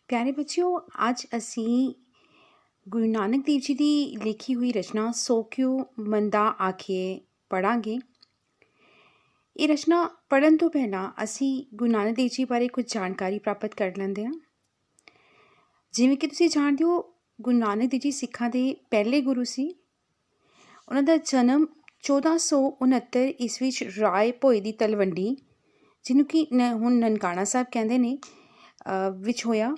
ਪਿਆਰੇ ਬੱਚਿਓ, ਅੱਜ ਅਸੀਂ ਗੁਰੂ ਨਾਨਕ ਦੇਵ ਜੀ ਦੀ ਲਿਖੀ ਹੋਈ ਰਚਨਾ ਸੋ ਕਿਉ ਮੰਦਾ ਆਖੀਏ ਪੜ੍ਹਾਂਗੇ। ਇਹ ਰਚਨਾ ਪੜ੍ਹਨ ਤੋਂ ਪਹਿਲਾਂ ਅਸੀਂ ਗੁਰੂ ਨਾਨਕ ਦੇਵ ਜੀ ਬਾਰੇ ਕੁਝ ਜਾਣਕਾਰੀ ਪ੍ਰਾਪਤ ਕਰ ਲੈਂਦੇ ਹਾਂ। ਜਿਵੇਂ ਕਿ ਤੁਸੀਂ ਜਾਣਦੇ ਹੋ, ਗੁਰੂ ਨਾਨਕ ਦੇਵ ਜੀ ਸਿੱਖਾਂ ਦੇ ਪਹਿਲੇ ਗੁਰੂ ਸੀ। ਉਹਨਾਂ ਦਾ ਜਨਮ 1469 ਈਸਵੀ ਵਿੱਚ ਰਾਏ ਭੋਏ ਦੀ ਤਲਵੰਡੀ, ਜਿਹਨੂੰ ਕਿ ਹੁਣ ਨਨਕਾਣਾ ਸਾਹਿਬ ਕਹਿੰਦੇ ਨੇ, ਵਿੱਚ ਹੋਇਆ।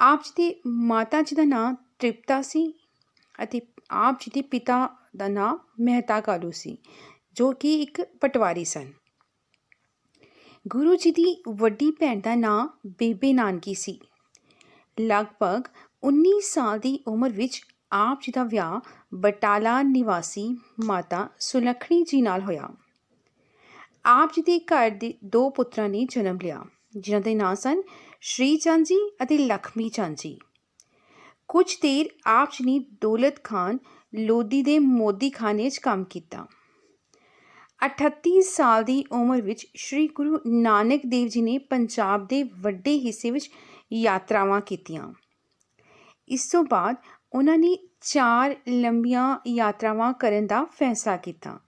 ਆਪ ਜੀ ਦੇ ਮਾਤਾ ਜੀ ਦਾ ਨਾਂ ਤ੍ਰਿਪਤਾ ਸੀ ਅਤੇ ਆਪ ਜੀ ਦੇ ਪਿਤਾ ਦਾ ਨਾਂ ਮਹਿਤਾ ਕਾਲੂ ਸੀ, ਜੋ ਕਿ ਇੱਕ ਪਟਵਾਰੀ ਸਨ। ਗੁਰੂ ਜੀ ਦੀ ਵੱਡੀ ਭੈਣ ਦਾ ਨਾਂ ਬੇਬੇ ਨਾਨਕੀ ਸੀ। ਲਗਭਗ 19 ਸਾਲ ਦੀ ਉਮਰ ਵਿੱਚ ਆਪ ਜੀ ਦਾ ਵਿਆਹ ਬਟਾਲਾ ਨਿਵਾਸੀ ਮਾਤਾ ਸੁਲੱਖਣੀ ਜੀ ਨਾਲ ਹੋਇਆ। ਆਪ ਜੀ ਦੇ ਘਰ ਦੇ 2 ਪੁੱਤਰਾਂ ਨੇ ਜਨਮ ਲਿਆ, ਜਿਨ੍ਹਾਂ ਦੇ ਨਾਂ ਸਨ ਸ਼੍ਰੀ ਚੰਦ ਜੀ ਅਤੇ ਲਖਮੀ ਚੰਦ ਜੀ। ਕੁਝ ਦੇਰ ਆਪ ਜੀ ਨੇ ਦੌਲਤ ਖਾਨ ਲੋਧੀ ਦੇ ਮੋਦੀ ਖਾਨੇ 'ਚ ਕੰਮ ਕੀਤਾ। 38 ਸਾਲ ਦੀ ਉਮਰ ਵਿੱਚ ਸ਼੍ਰੀ ਗੁਰੂ ਨਾਨਕ ਦੇਵ ਜੀ ਨੇ ਪੰਜਾਬ ਦੇ ਵੱਡੇ ਹਿੱਸੇ ਵਿੱਚ ਯਾਤਰਾਵਾਂ ਕੀਤੀਆਂ। ਇਸ ਤੋਂ ਬਾਅਦ ਉਹਨਾਂ ਨੇ 4 ਲੰਬੀਆਂ ਯਾਤਰਾਵਾਂ ਕਰਨ ਦਾ ਫੈਸਲਾ ਕੀਤਾ,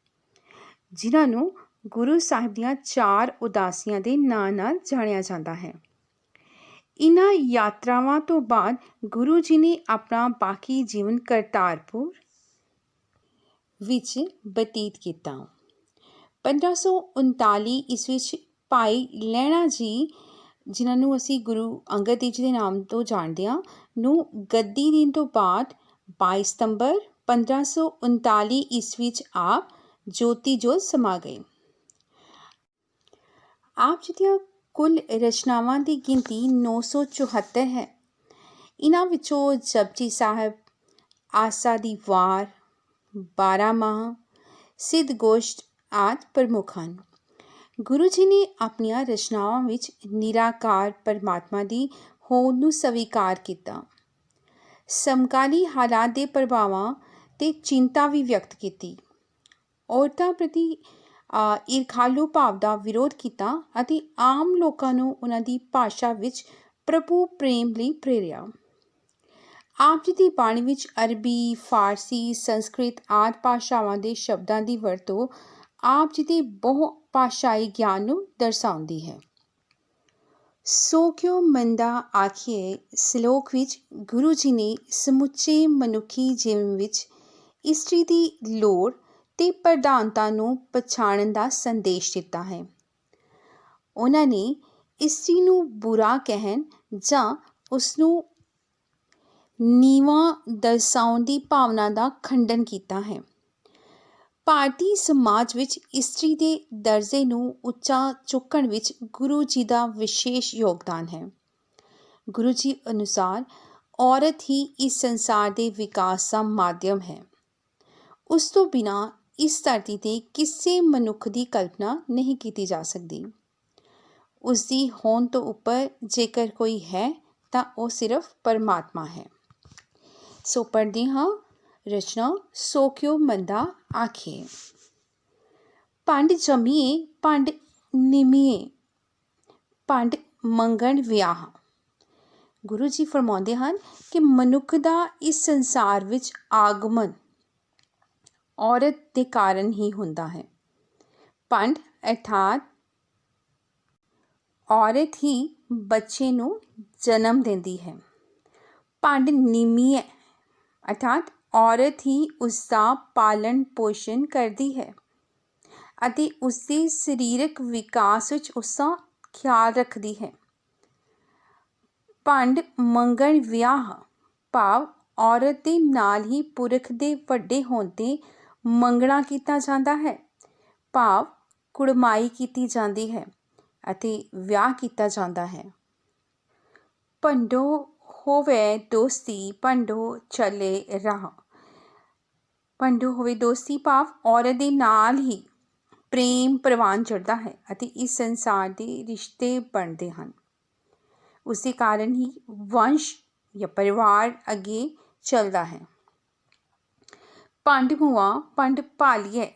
ਜਿਨ੍ਹਾਂ ਨੂੰ ਗੁਰੂ ਸਾਹਿਬ ਦੀਆਂ 4 ਉਦਾਸੀਆਂ ਦੇ ਨਾਂ ਨਾਲ ਜਾਣਿਆ ਜਾਂਦਾ ਹੈ। ਇਹਨਾਂ ਯਾਤਰਾਵਾਂ ਤੋਂ ਬਾਅਦ ਗੁਰੂ ਜੀ ਨੇ ਆਪਣਾ ਬਾਕੀ ਜੀਵਨ ਕਰਤਾਰਪੁਰ ਵਿੱਚ ਬਤੀਤ ਕੀਤਾ। 1539 ਈਸਵੀ ਵਿੱਚ ਭਾਈ ਲਹਿਣਾ ਜੀ, ਜਿਨ੍ਹਾਂ ਨੂੰ ਅਸੀਂ ਗੁਰੂ ਅੰਗਦ ਦੇਵ ਜੀ ਦੇ ਨਾਮ ਤੋਂ ਜਾਣਦੇ ਹਾਂ, ਨੂੰ ਗੱਦੀ ਦੇਣ ਤੋਂ ਬਾਅਦ 22 ਸਤੰਬਰ 1539 ਈਸਵੀ ਵਿੱਚ ਆਪ ਜੋਤੀ ਜੋਤ ਸਮਾ ਗਏ। ਆਪ ਜੀ ਦੀਆਂ ਕੁੱਲ ਰਚਨਾਵਾਂ ਦੀ ਗਿਣਤੀ 974 ਹੈ। ਇਹਨਾਂ ਵਿੱਚੋਂ ਜਪਜੀ ਸਾਹਿਬ, ਆਸਾ ਦੀ ਵਾਰ, 12 ਮਾਹ, ਸਿੱਧ ਗੋਸ਼ਟ ਆਦਿ ਪ੍ਰਮੁੱਖ ਹਨ। ਗੁਰੂ ਜੀ ਨੇ ਆਪਣੀਆਂ ਰਚਨਾਵਾਂ ਵਿੱਚ ਨਿਰਾਕਾਰ ਪਰਮਾਤਮਾ ਦੀ ਹੋਂਦ ਨੂੰ ਸਵੀਕਾਰ ਕੀਤਾ। ਸਮਕਾਲੀ ਹਾਲਾਤ ਦੇ ਪ੍ਰਭਾਵਾਂ 'ਤੇ ਚਿੰਤਾ ਵੀ ਵਿਅਕਤ ਕੀਤੀ। ਔਰਤਾਂ ਪ੍ਰਤੀ ਈਰਖਾਲੂ ਭਾਵ ਦਾ ਵਿਰੋਧ ਕੀਤਾ ਅਤੇ ਆਮ ਲੋਕਾਂ ਨੂੰ ਉਹਨਾਂ ਦੀ ਭਾਸ਼ਾ ਵਿੱਚ ਪ੍ਰਭੂ ਪ੍ਰੇਮ ਲਈ ਪ੍ਰੇਰਿਆ। ਆਪ ਜੀ ਦੀ ਬਾਣੀ ਵਿੱਚ ਅਰਬੀ, ਫਾਰਸੀ, ਸੰਸਕ੍ਰਿਤ ਆਦਿ ਭਾਸ਼ਾਵਾਂ ਦੇ ਸ਼ਬਦਾਂ ਦੀ ਵਰਤੋਂ ਆਪ ਜੀ ਦੇ ਬਹੁ ਭਾਸ਼ਾਈ ਗਿਆਨ ਨੂੰ ਦਰਸਾਉਂਦੀ ਹੈ। ਸੋ ਕਿਉ ਮੰਦਾ ਆਖੀਏ ਸਲੋਕ ਵਿੱਚ ਗੁਰੂ ਜੀ ਨੇ ਸਮੁੱਚੇ ਮਨੁੱਖੀ ਜੀਵਨ ਵਿੱਚ ਇਸਤਰੀ ਦੀ ਲੋੜ ਤੇ ਪ੍ਰਧਾਨਤਾ ਨੂੰ ਪਛਾਣਨ ਦਾ ਸੰਦੇਸ਼ ਦਿੱਤਾ ਹੈ। ਉਹਨਾਂ ਨੇ ਇਸਤਰੀ ਨੂੰ ਬੁਰਾ ਕਹਿਣ ਜਾਂ ਉਸਨੂੰ ਨੀਵਾਂ ਦਰਸਾਉਣ ਦੀ ਭਾਵਨਾ ਦਾ ਖੰਡਨ ਕੀਤਾ ਹੈ। ਭਾਰਤੀ ਸਮਾਜ ਵਿੱਚ ਇਸਤਰੀ ਦੇ ਦਰਜੇ ਨੂੰ ਉੱਚਾ ਚੁੱਕਣ ਵਿੱਚ ਗੁਰੂ ਜੀ ਦਾ ਵਿਸ਼ੇਸ਼ ਯੋਗਦਾਨ ਹੈ। ਗੁਰੂ ਜੀ ਅਨੁਸਾਰ ਔਰਤ ਹੀ ਇਸ ਸੰਸਾਰ ਦੇ ਵਿਕਾਸ ਦਾ ਮਾਧਿਅਮ ਹੈ। ਉਸ ਤੋਂ ਬਿਨਾਂ ਇਸ ਧਰਤੀ 'ਤੇ ਕਿਸੇ ਮਨੁੱਖ ਦੀ ਕਲਪਨਾ ਨਹੀਂ ਕੀਤੀ ਜਾ ਸਕਦੀ। ਉਸ ਦੀ ਹੋਂਦ ਤੋਂ ਉੱਪਰ ਜੇਕਰ ਕੋਈ ਹੈ ਤਾਂ ਉਹ ਸਿਰਫ ਪਰਮਾਤਮਾ ਹੈ। ਸੋ ਪੜ੍ਹਦੇ ਹਾਂ ਰਚਨਾ ਸੋ ਕਿਉ ਮੰਦਾ ਆਖੀਏ। ਭੰਡ ਜੰਮੀਏ ਭੰਡ ਨਿਮੀਏ, ਭੰਡ ਮੰਗਣ ਵਿਆਹ। ਗੁਰੂ ਜੀ ਫਰਮਾਉਂਦੇ ਹਨ ਕਿ ਮਨੁੱਖ ਦਾ ਇਸ ਸੰਸਾਰ ਵਿੱਚ ਆਗਮਨ ਔਰਤ ਦੇ ਕਾਰਨ ਹੀ ਹੁੰਦਾ ਹੈ। ਭੰਡ ਅਰਥਾਤ ਔਰਤ ਹੀ ਬੱਚੇ ਨੂੰ ਜਨਮ ਦਿੰਦੀ ਹੈ। ਭੰਡ ਨਿਮੀਏ ਅਰਥਾਤ ਔਰਤ ਹੀ ਉਸ ਦਾ ਪਾਲਣ ਪੋਸ਼ਣ ਕਰਦੀ ਹੈ ਅਤੇ ਉਸਦੇ ਸਰੀਰਕ ਵਿਕਾਸ ਵਿੱਚ ਉਸਦਾ ਖਿਆਲ ਰੱਖਦੀ ਹੈ। ਭੰਡ ਮੰਗਣ ਵਿਆਹ ਭਾਵ ਔਰਤ ਦੇ ਨਾਲ ਹੀ ਪੁਰਖ ਦੇ ਵੱਡੇ ਹੋਣ 'ਤੇ ਮੰਗਣਾ ਕੀਤਾ ਜਾਂਦਾ ਹੈ, ਭਾਵ ਕੁੜਮਾਈ ਕੀਤੀ ਜਾਂਦੀ ਹੈ ਅਤੇ ਵਿਆਹ ਕੀਤਾ ਜਾਂਦਾ ਹੈ। ਭੰਡੋ ਹੋਵੇ ਦੋਸਤੀ ਭੰਡੋ ਚੱਲੇ ਰਾਹ। ਭੰਡੋ ਹੋਵੇ ਦੋਸਤੀ ਭਾਵ ਔਰਤ ਦੇ ਨਾਲ ਹੀ ਪ੍ਰੇਮ ਪ੍ਰਵਾਨ ਚੜ੍ਹਦਾ ਹੈ ਅਤੇ ਇਸ ਸੰਸਾਰ ਦੇ ਰਿਸ਼ਤੇ ਬਣਦੇ ਹਨ। ਉਸ ਦੇ ਕਾਰਨ ਹੀ ਵੰਸ਼ ਜਾਂ ਪਰਿਵਾਰ ਅੱਗੇ ਚੱਲਦਾ ਹੈ। ਭੰਡ ਮੁਆ ਭੰਡ ਭਾਲੀਏ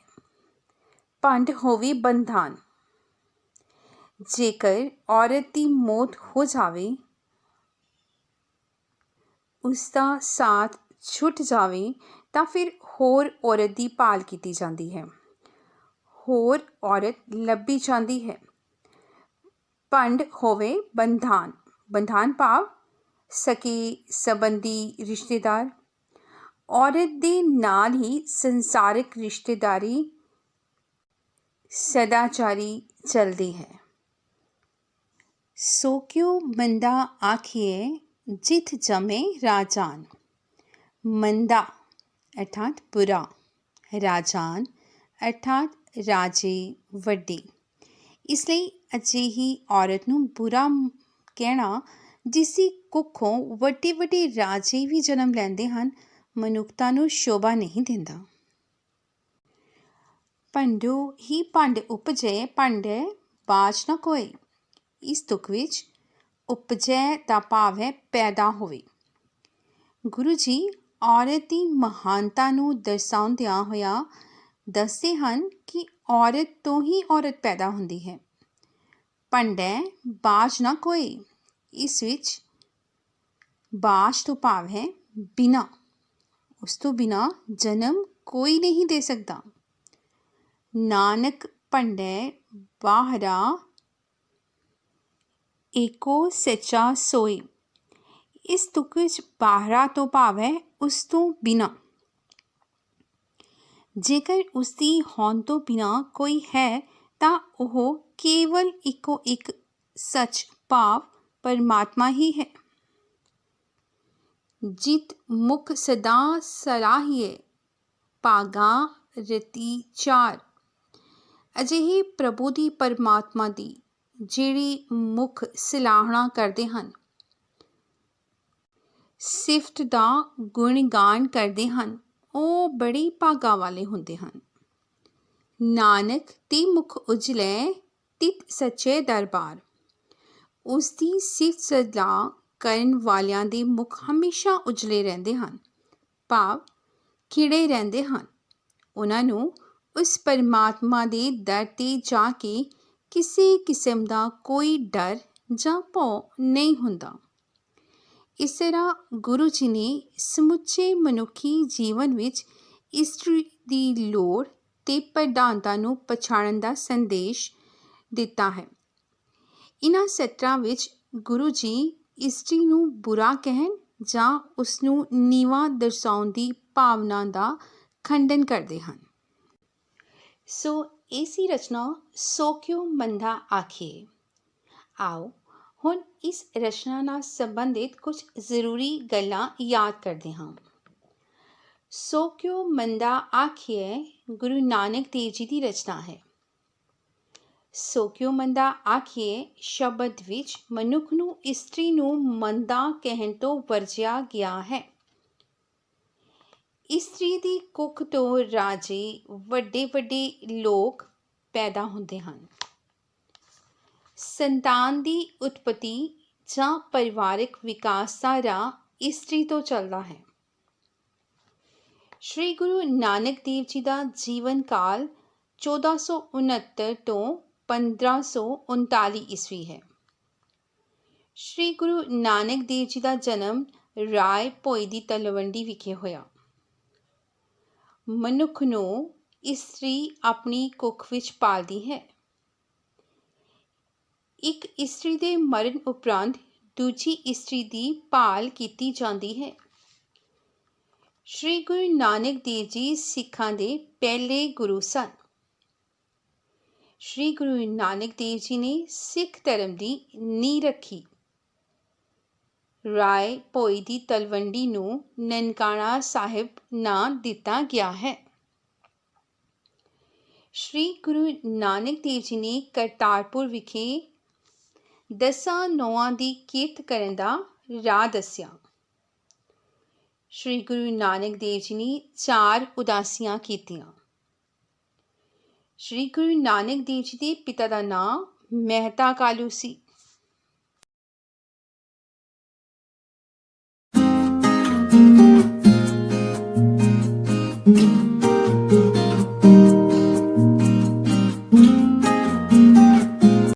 ਭੰਡ ਹੋਵੇ ਬੰਧਾਨ। ਜੇਕਰ ਔਰਤ ਦੀ ਮੌਤ ਹੋ ਜਾਵੇ, ਉਸਦਾ ਸਾਥ ਛੁੱਟ ਜਾਵੇ ਤਾਂ ਫਿਰ ਹੋਰ ਔਰਤ ਦੀ ਭਾਲ ਕੀਤੀ ਜਾਂਦੀ ਹੈ, ਹੋਰ ਔਰਤ ਲੱਭੀ ਜਾਂਦੀ ਹੈ। ਭੰਡ ਹੋਵੇ ਬੰਧਾਨ। ਬੰਧਾਨ ਭਾਵ ਸਕੇ ਸੰਬੰਧੀ ਰਿਸ਼ਤੇਦਾਰ। ਔਰਤ ਦੇ ਨਾਲ ਹੀ ਸੰਸਾਰਿਕ ਰਿਸ਼ਤੇਦਾਰੀ ਸਦਾਚਾਰੀ ਚੱਲਦੀ ਹੈ। ਸੋ ਕਿਉ ਮੰਦਾ ਆਖੀਏ ਜਿਤ ਜਮੇ ਰਾਜਾਨ। ਮੰਦਾ ਅਰਥਾਤ ਬੁਰਾ, ਰਾਜਾਨ ਅਰਥਾਤ ਰਾਜੇ ਵੱਡੇ। ਇਸ ਲਈ ਅਜਿਹੀ ਔਰਤ ਨੂੰ ਬੁਰਾ ਕਹਿਣਾ, ਜਿਸ ਦੀ ਕੁੱਖੋਂ ਵੱਡੇ ਵੱਡੇ ਰਾਜੇ ਵੀ ਜਨਮ ਲੈਂਦੇ ਹਨ, ਮਨੁੱਖਤਾ ਨੂੰ ਸ਼ੋਭਾ ਨਹੀਂ ਦਿੰਦਾ। ਭੰਡੋ ਹੀ ਭੰਡ ਉਪਜੈ ਭੰਡੈ ਬਾਝ ਨਾ ਕੋਇ। ਇਸ ਤੁਕ ਵਿੱਚ ਉਪਜੈ ਦਾ ਭਾਵ ਹੈ ਪੈਦਾ ਹੋਵੇ। ਗੁਰੂ ਜੀ ਔਰਤ ਦੀ ਮਹਾਨਤਾ ਨੂੰ ਦਰਸਾਉਂਦਿਆਂ ਹੋਇਆ ਦੱਸਦੇ ਹਨ ਕਿ ਔਰਤ ਤੋਂ ਹੀ ਔਰਤ ਪੈਦਾ ਹੁੰਦੀ ਹੈ। ਭੰਡੈ ਬਾਝ ਨਾ ਕੋਇ। ਇਸ ਵਿੱਚ ਬਾਝ ਤੋਂ ਭਾਵ ਹੈ ਬਿਨਾਂ, ਉਸ ਤੋਂ ਬਿਨਾਂ ਜਨਮ ਕੋਈ ਨਹੀਂ ਦੇ ਸਕਦਾ। ਨਾਨਕ ਭੰਡੈ ਬਾਹਰਾ ਏਕੋ ਸੱਚਾ ਸੋਇ। ਇਸ ਤੁਕ ਵਿੱਚ ਬਾਹਰਾ ਤੋਂ ਭਾਵ ਹੈ ਉਸ ਤੋਂ ਬਿਨਾਂ। ਜੇਕਰ ਉਸਦੀ ਹੋਂਦ ਤੋਂ ਬਿਨਾਂ ਕੋਈ ਹੈ ਤਾਂ ਉਹ ਕੇਵਲ ਇੱਕੋ ਇੱਕ ਸੱਚ ਭਾਵ ਪਰਮਾਤਮਾ ਹੀ ਹੈ। ਜਿਤ ਮੁਖ ਸਦਾ ਸਰਾਹੀਏ ਭਾਗਾ ਰਤੀ ਚਾਰ। ਅਜਿਹੇ ਪ੍ਰਭੂ ਦੀ, ਪਰਮਾਤਮਾ ਦੀ ਜਿਹੜੀ ਮੁੱਖ ਸਲਾਹਣਾ ਕਰਦੇ ਹਨ, ਸਿਫਤ ਦਾ ਗੁਣਗਾਨ ਕਰਦੇ ਹਨ, ਉਹ ਬੜੇ ਭਾਗਾਂ ਵਾਲੇ ਹੁੰਦੇ ਹਨ। ਨਾਨਕ ਤੇ ਮੁਖ ਉਜਲੇ ਤਿਤ ਸੱਚੇ ਦਰਬਾਰ। ਉਸ ਦੀ ਸਿਫਤ ਸਲਾਹ ਕਰਨ ਵਾਲਿਆਂ ਦੇ ਮੁਖ ਹਮੇਸ਼ਾ ਉਜਲੇ ਰਹਿੰਦੇ ਹਨ, ਭਾਵ ਖਿੜੇ ਰਹਿੰਦੇ ਹਨ। ਉਹਨਾਂ ਨੂੰ ਉਸ ਪਰਮਾਤਮਾ ਦੇ ਦਰ 'ਤੇ ਜਾ ਕੇ ਕਿਸੇ ਕਿਸਮ ਦਾ ਕੋਈ ਡਰ ਜਾਂ ਭਉ ਨਹੀਂ ਹੁੰਦਾ। ਇਸ ਤਰ੍ਹਾਂ ਗੁਰੂ ਜੀ ਨੇ ਸਮੁੱਚੇ ਮਨੁੱਖੀ ਜੀਵਨ ਵਿੱਚ ਇਸਤਰੀ ਦੀ ਲੋੜ ਤੇ ਪ੍ਰਧਾਨਤਾ ਨੂੰ ਪਛਾਣਨ ਦਾ ਸੰਦੇਸ਼ ਦਿੱਤਾ ਹੈ। ਇਹਨਾਂ ਸਤਰਾਂ ਵਿੱਚ ਗੁਰੂ ਜੀ ਇਸਤਰੀ ਨੂੰ ਬੁਰਾ ਕਹਿਣ ਜਾਂ ਉਸ ਨੂੰ ਨੀਵਾਂ ਦਰਸਾਉਣ ਦੀ ਭਾਵਨਾ ਦਾ ਖੰਡਨ ਕਰਦੇ ਹਨ। ਸੋ ਇਹ ਸੀ ਰਚਨਾ ਸੋ ਕਿਉ ਮੰਦਾ ਆਖੀਏ। ਆਓ ਹੁਣ ਇਸ ਰਚਨਾ ਨਾਲ ਸੰਬੰਧਿਤ ਕੁਝ ਜ਼ਰੂਰੀ ਗੱਲਾਂ ਯਾਦ ਕਰਦੇ ਹਾਂ। ਸੋ ਕਿਉ ਮੰਦਾ ਆਖੀਏ ਗੁਰੂ ਨਾਨਕ ਦੇਵ ਜੀ ਦੀ ਰਚਨਾ ਹੈ। ਸੋ ਕਿਉ ਮੰਦਾ ਆਖੀਏ ਸ਼ਬਦ ਵਿੱਚ ਮਨੁੱਖ ਨੂੰ ਇਸਤਰੀ ਨੂੰ ਮੰਦਾ ਕਹਿਣ ਤੋਂ ਵਰਜਿਆ ਗਿਆ ਹੈ। ਇਸਤਰੀ ਦੀ ਕੁੱਖ ਤੋਂ ਰਾਜੇ, ਵੱਡੇ ਵੱਡੇ ਲੋਕ ਪੈਦਾ ਹੁੰਦੇ ਹਨ। ਸੰਤਾਨ ਦੀ ਉਤਪਤੀ ਜਾਂ ਪਰਿਵਾਰਕ ਵਿਕਾਸ ਦਾ ਰਾਹ ਇਸਤਰੀ ਤੋਂ ਚੱਲਦਾ ਹੈ। ਸ਼੍ਰੀ ਗੁਰੂ ਨਾਨਕ ਦੇਵ ਜੀ ਦਾ ਜੀਵਨ ਕਾਲ 1469 ਤੋਂ 1539 ਈਸਵੀ ਹੈ। ਸ਼੍ਰੀ ਗੁਰੂ ਨਾਨਕ ਦੇਵ ਜੀ ਦਾ ਜਨਮ ਰਾਏ ਭੋਇ ਦੀ ਤਲਵੰਡੀ ਵਿਖੇ ਹੋਇਆ। ਮਨੁੱਖ ਨੂੰ ਇਸਤਰੀ ਆਪਣੀ ਕੁੱਖ ਵਿੱਚ ਪਾਲਦੀ ਹੈ। ਇੱਕ ਇਸਤਰੀ ਦੇ ਮਰਨ ਉਪਰੰਤ ਦੂਜੀ ਇਸਤਰੀ ਦੀ ਭਾਲ ਕੀਤੀ ਜਾਂਦੀ ਹੈ। ਸ਼੍ਰੀ ਗੁਰੂ ਨਾਨਕ ਦੇਵ ਜੀ ਸਿੱਖਾਂ ਦੇ ਪਹਿਲੇ ਗੁਰੂ ਸਨ। ਸ਼੍ਰੀ ਗੁਰੂ ਨਾਨਕ ਦੇਵ ਜੀ ਨੇ ਸਿੱਖ ਧਰਮ ਦੀ ਨੀਂਹ ਰੱਖੀ। ਰਾਏ ਭੋਇ ਦੀ ਤਲਵੰਡੀ ਨੂੰ ਨਨਕਾਣਾ ਸਾਹਿਬ ਨਾਂ ਦਿੱਤਾ ਗਿਆ ਹੈ। ਸ਼੍ਰੀ ਗੁਰੂ ਨਾਨਕ ਦੇਵ ਜੀ ਨੇ ਕਰਤਾਰਪੁਰ ਵਿਖੇ 10 ਨੌਆਂ ਦੀ ਕਿਰਤ ਕਰਨ ਦਾ ਰਾਹ ਦੱਸਿਆ। ਸ਼੍ਰੀ ਗੁਰੂ ਨਾਨਕ ਦੇਵ ਜੀ ਨੇ 4 ਉਦਾਸੀਆਂ ਕੀਤੀਆਂ। ਸ਼੍ਰੀ ਗੁਰੂ ਨਾਨਕ ਦੇਵ ਜੀ ਦੇ ਪਿਤਾ ਦਾ ਨਾਂ ਮਹਿਤਾ ਕਾਲੂ ਸੀ।